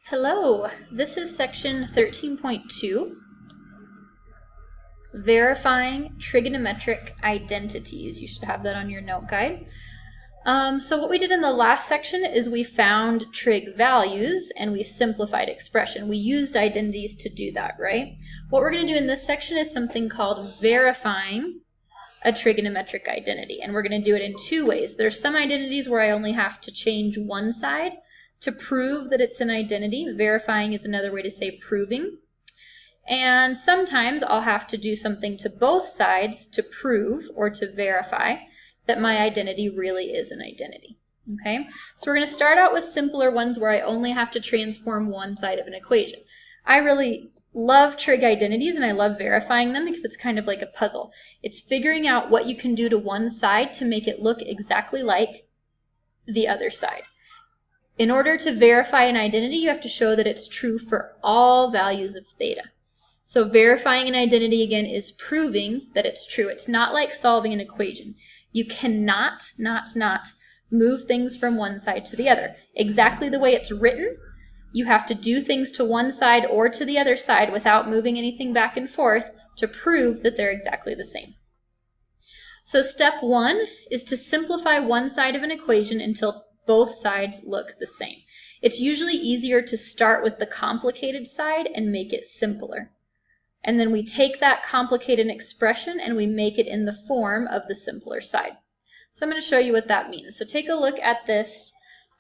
Hello, this is section 13.2, verifying trigonometric identities. You should have that on your note guide. So what we did in the last section is we found trig values and we simplified expression. We used identities to do that, right? What we're going to do in this section is something called verifying a trigonometric identity, and we're going to do it in two ways. There's some identities where I only have to change one side to prove that it's an identity. Verifying is another way to say proving. And sometimes I'll have to do something to both sides to prove or to verify that my identity really is an identity. Okay? So we're going to start out with simpler ones where I only have to transform one side of an equation. I really love trig identities and I love verifying them because it's kind of like a puzzle. It's figuring out what you can do to one side to make it look exactly like the other side. In order to verify an identity, you have to show that it's true for all values of theta. So verifying an identity, again, is proving that it's true. It's not like solving an equation. You cannot not move things from one side to the other. Exactly the way it's written, you have to do things to one side or to the other side without moving anything back and forth to prove that they're exactly the same. So step one is to simplify one side of an equation until both sides look the same. It's usually easier to start with the complicated side and make it simpler. And then we take that complicated expression and we make it in the form of the simpler side. So I'm going to show you what that means. So take a look at this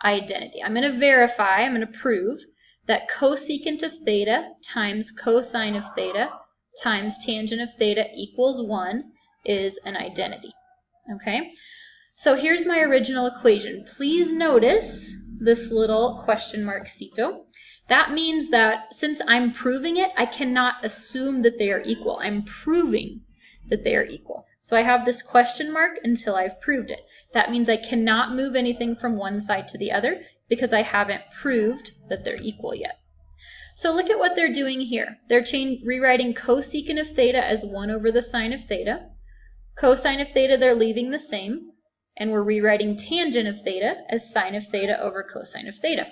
identity. I'm going to verify, I'm going to prove that cosecant of theta times cosine of theta times tangent of theta equals 1 is an identity. Okay? So here's my original equation. Please notice this little question mark cito. That means that since I'm proving it, I cannot assume that they are equal. I'm proving that they are equal. So I have this question mark until I've proved it. That means I cannot move anything from one side to the other because I haven't proved that they're equal yet. So look at what they're doing here. They're rewriting cosecant of theta as 1 over the sine of theta. Cosine of theta they're leaving the same. And we're rewriting tangent of theta as sine of theta over cosine of theta.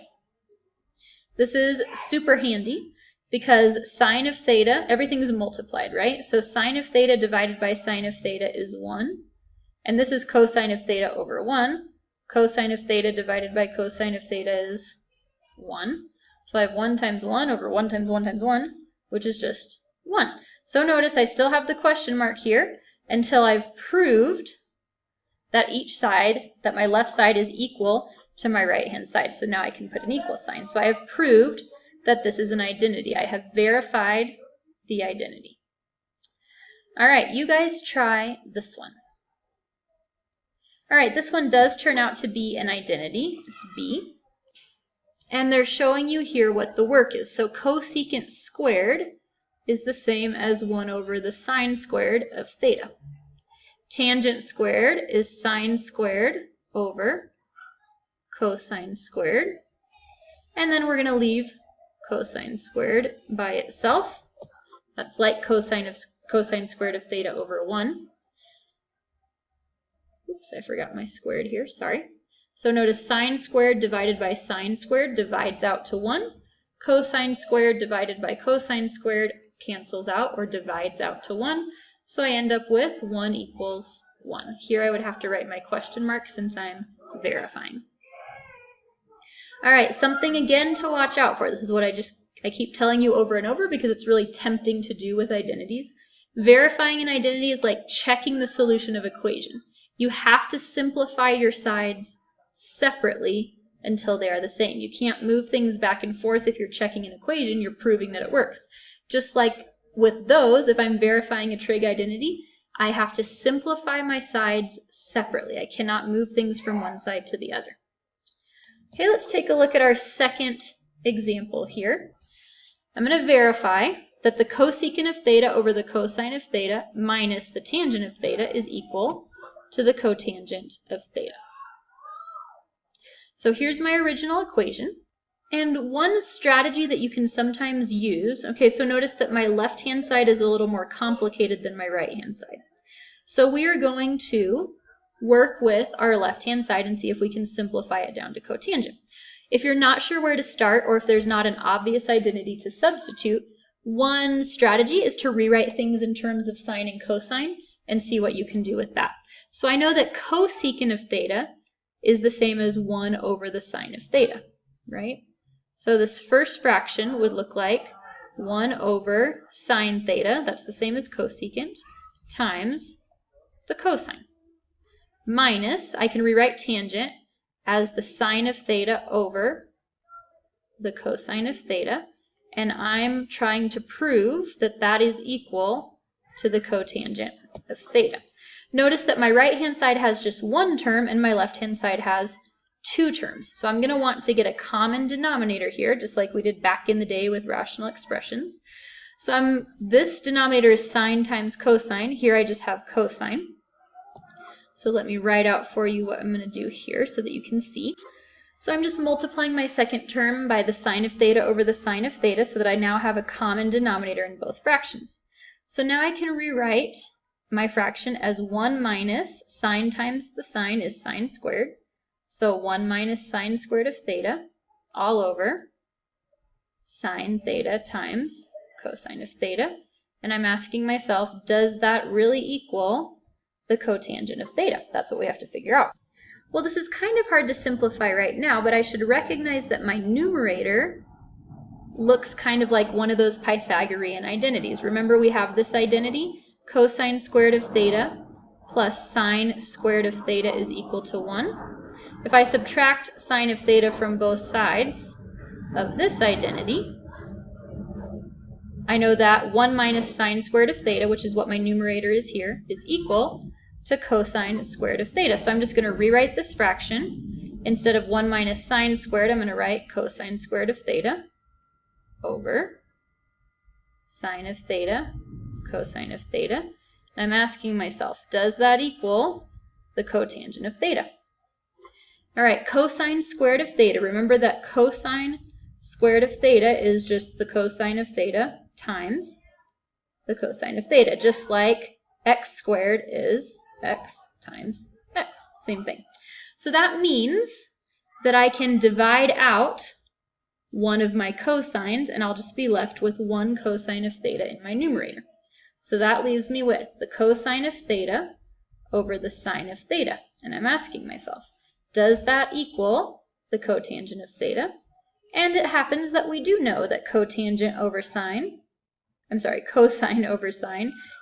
This is super handy because sine of theta, everything is multiplied, right? So sine of theta divided by sine of theta is 1. And this is cosine of theta over 1. Cosine of theta divided by cosine of theta is 1. So I have 1 times 1 over 1 times 1 times 1, which is just 1. So notice I still have the question mark here until I've proved that each side, that my left side is equal to my right-hand side. So now I can put an equal sign. So I have proved that this is an identity. I have verified the identity. All right, you guys try this one. All right, this one does turn out to be an identity. It's B. And they're showing you here what the work is. So cosecant squared is the same as 1 over the sine squared of theta. Tangent squared is sine squared over cosine squared. And then we're going to leave cosine squared by itself. That's like cosine squared of theta over 1. Oops, I forgot my squared here, sorry. So notice sine squared divided by sine squared divides out to 1. Cosine squared divided by cosine squared cancels out or divides out to 1. So I end up with 1 equals 1. Here I would have to write my question mark since I'm verifying. All right, something again to watch out for. This is what I keep telling you over and over because it's really tempting to do with identities. Verifying an identity is like checking the solution of an equation. You have to simplify your sides separately until they are the same. You can't move things back and forth if you're checking an equation. You're proving that it works. Just like with those, if I'm verifying a trig identity, I have to simplify my sides separately. I cannot move things from one side to the other. Okay, let's take a look at our second example here. I'm going to verify that the cosecant of theta over the cosine of theta minus the tangent of theta is equal to the cotangent of theta. So here's my original equation. And one strategy that you can sometimes use, okay, so notice that my left-hand side is a little more complicated than my right-hand side. So we are going to work with our left-hand side and see if we can simplify it down to cotangent. If you're not sure where to start, or if there's not an obvious identity to substitute, one strategy is to rewrite things in terms of sine and cosine and see what you can do with that. So I know that cosecant of theta is the same as 1 over the sine of theta, right? So this first fraction would look like 1 over sine theta, that's the same as cosecant, times the cosine. Minus, I can rewrite tangent as the sine of theta over the cosine of theta, and I'm trying to prove that that is equal to the cotangent of theta. Notice that my right-hand side has just one term and my left-hand side has two terms. So I'm going to want to get a common denominator here, just like we did back in the day with rational expressions. So this denominator is sine times cosine. Here I just have cosine. So let me write out for you what I'm going to do here so that you can see. So I'm just multiplying my second term by the sine of theta over the sine of theta so that I now have a common denominator in both fractions. So now I can rewrite my fraction as 1 minus sine times the sine is sine squared. So 1 minus sine squared of theta all over sine theta times cosine of theta. And I'm asking myself, does that really equal the cotangent of theta? That's what we have to figure out. Well, this is kind of hard to simplify right now, but I should recognize that my numerator looks kind of like one of those Pythagorean identities. Remember, we have this identity, cosine squared of theta plus sine squared of theta is equal to 1. If I subtract sine of theta from both sides of this identity, I know that 1 minus sine squared of theta, which is what my numerator is here, is equal to cosine squared of theta. So I'm just going to rewrite this fraction. Instead of 1 minus sine squared, I'm going to write cosine squared of theta over sine of theta, cosine of theta. And I'm asking myself, does that equal the cotangent of theta? All right, cosine squared of theta. Remember that cosine squared of theta is just the cosine of theta times the cosine of theta, just like x squared is x times x, same thing. So that means that I can divide out one of my cosines, and I'll just be left with 1 cosine of theta in my numerator. So that leaves me with the cosine of theta over the sine of theta. And I'm asking myself, does that equal the cotangent of theta? And it happens that we do know that cosine over sine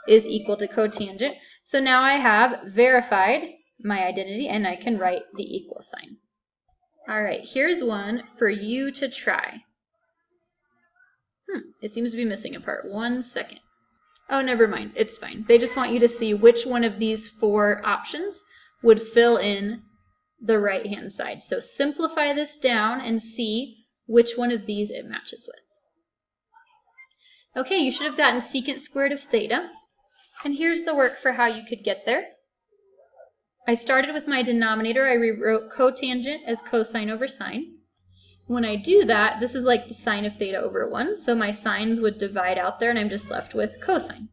is equal to cotangent. So now I have verified my identity and I can write the equal sign. All right, here's one for you to try. It seems to be missing a part. 1 second. Oh, never mind. It's fine. They just want you to see which one of these 4 options would fill in the right-hand side. So simplify this down and see which one of these it matches with. Okay, you should have gotten secant squared of theta. And here's the work for how you could get there. I started with my denominator. I rewrote cotangent as cosine over sine. When I do that, this is like the sine of theta over 1. So my sines would divide out there, and I'm just left with cosine.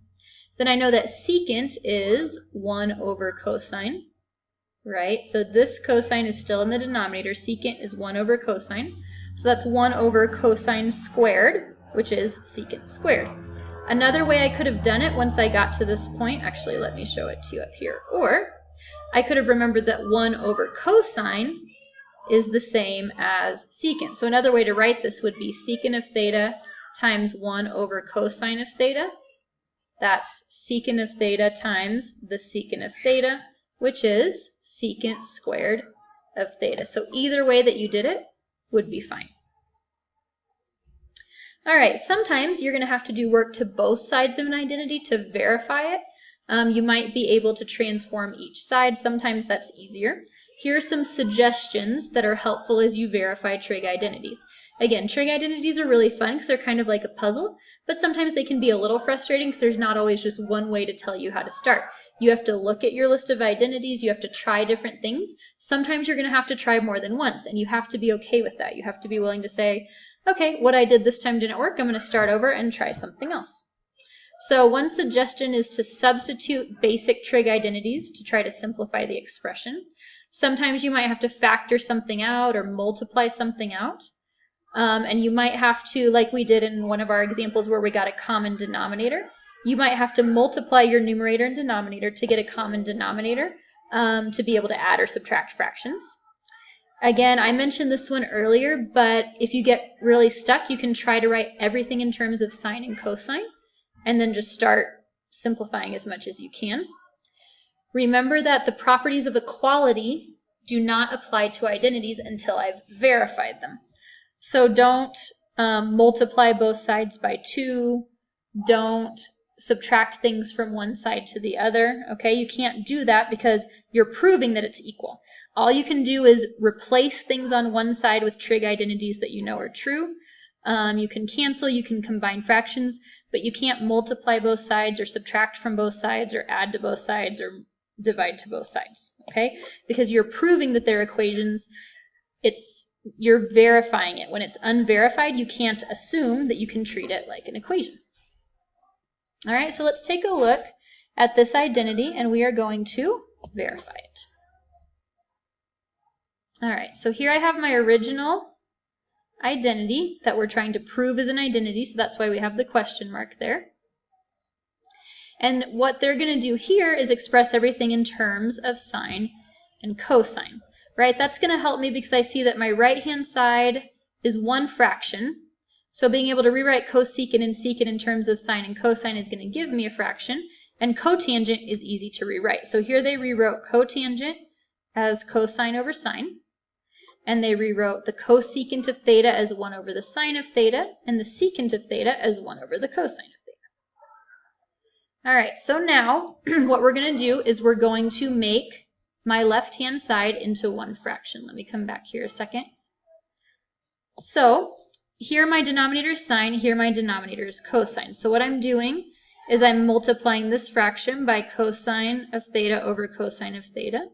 Then I know that secant is 1 over cosine, right? So this cosine is still in the denominator. Secant is 1 over cosine. So that's 1 over cosine squared, which is secant squared. Another way I could have done it once I got to this point, actually let me show it to you up here, or I could have remembered that 1 over cosine is the same as secant. So another way to write this would be secant of theta times 1 over cosine of theta. That's secant of theta times the secant of theta, which is secant squared of theta. So either way that you did it would be fine. All right, sometimes you're going to have to do work to both sides of an identity to verify it. You might be able to transform each side. Sometimes that's easier. Here are some suggestions that are helpful as you verify trig identities. Again, trig identities are really fun because they're kind of like a puzzle, but sometimes they can be a little frustrating because there's not always just one way to tell you how to start. You have to look at your list of identities. You have to try different things. Sometimes you're going to have to try more than once, and you have to be okay with that. You have to be willing to say, okay, what I did this time didn't work. I'm going to start over and try something else. So one suggestion is to substitute basic trig identities to try to simplify the expression. Sometimes you might have to factor something out or multiply something out. And you might have to, like we did in one of our examples where we got a common denominator, you might have to multiply your numerator and denominator to get a common denominator to be able to add or subtract fractions. Again, I mentioned this one earlier, but if you get really stuck, you can try to write everything in terms of sine and cosine, and then just start simplifying as much as you can. Remember that the properties of equality do not apply to identities until I've verified them. So don't multiply both sides by 2. Don't subtract things from one side to the other. Okay, you can't do that because you're proving that it's equal. All you can do is replace things on one side with trig identities that you know are true. You can cancel, you can combine fractions, but you can't multiply both sides or subtract from both sides or add to both sides or divide to both sides. Okay, because you're proving that they're equations. You're verifying it. When it's unverified, you can't assume that you can treat it like an equation. All right, so let's take a look at this identity, and we are going to verify it. All right, so here I have my original identity that we're trying to prove is an identity, so that's why we have the question mark there. And what they're going to do here is express everything in terms of sine and cosine. Right, that's going to help me because I see that my right-hand side is one fraction. So being able to rewrite cosecant and secant in terms of sine and cosine is going to give me a fraction. And cotangent is easy to rewrite. So here they rewrote cotangent as cosine over sine. And they rewrote the cosecant of theta as 1 over the sine of theta. And the secant of theta as 1 over the cosine of theta. All right, so now what we're going to do is we're going to make my left-hand side into one fraction. Let me come back here a second. So here my denominator is sine, here my denominator is cosine. So what I'm doing is I'm multiplying this fraction by cosine of theta over cosine of theta.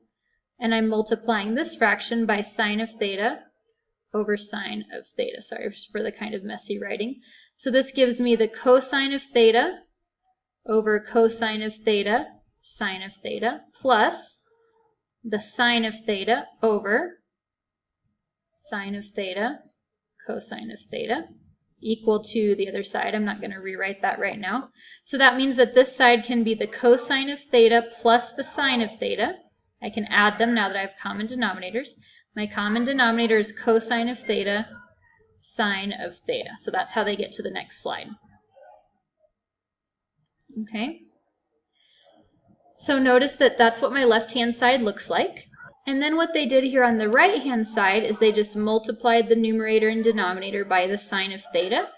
And I'm multiplying this fraction by sine of theta over sine of theta. Sorry for the kind of messy writing. So this gives me the cosine of theta over cosine of theta, sine of theta, plus the sine of theta over sine of theta, cosine of theta, equal to the other side. I'm not going to rewrite that right now. So that means that this side can be the cosine of theta plus the sine of theta. I can add them now that I have common denominators. My common denominator is cosine of theta, sine of theta. So that's how they get to the next slide. Okay. So notice that that's what my left-hand side looks like. And then what they did here on the right-hand side is they just multiplied the numerator and denominator by the sine of theta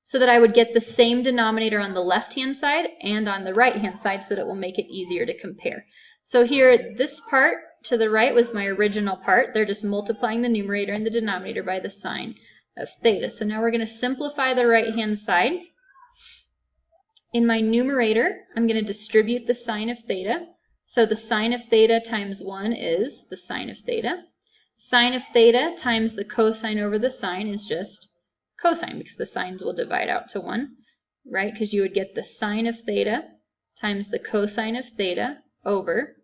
so that I would get the same denominator on the left-hand side and on the right-hand side so that it will make it easier to compare. So here, this part to the right was my original part. They're just multiplying the numerator and the denominator by the sine of theta. So now we're going to simplify the right-hand side. In my numerator, I'm going to distribute the sine of theta. So the sine of theta times 1 is the sine of theta. Sine of theta times the cosine over the sine is just cosine because the sines will divide out to 1, right? Because you would get the sine of theta times the cosine of theta over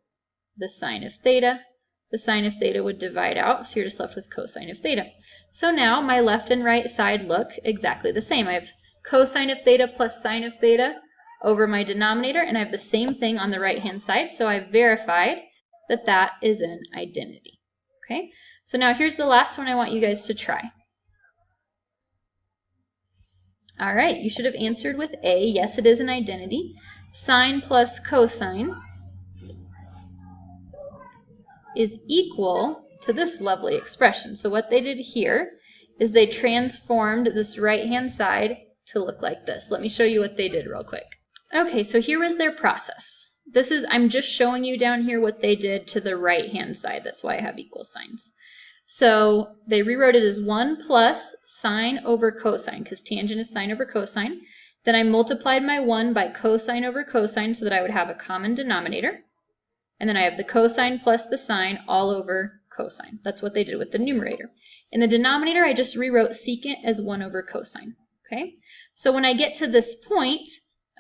the sine of theta. The sine of theta would divide out, so you're just left with cosine of theta. So now my left and right side look exactly the same. I have cosine of theta plus sine of theta over my denominator, and I have the same thing on the right-hand side, so I verified that that is an identity. Okay, so now here's the last one I want you guys to try. All right, you should have answered with A. Yes, it is an identity. Sine plus cosine is equal to this lovely expression. So what they did here is they transformed this right-hand side to look like this. Let me show you what they did real quick. Okay, so here was their process. I'm just showing you down here what they did to the right-hand side. That's why I have equal signs. So they rewrote it as 1 plus sine over cosine, because tangent is sine over cosine. Then I multiplied my 1 by cosine over cosine so that I would have a common denominator. And then I have the cosine plus the sine all over cosine. That's what they did with the numerator. In the denominator, I just rewrote secant as 1 over cosine. Okay? So when I get to this point,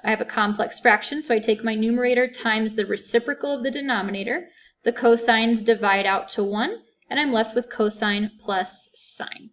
I have a complex fraction, so I take my numerator times the reciprocal of the denominator. The cosines divide out to 1, and I'm left with cosine plus sine.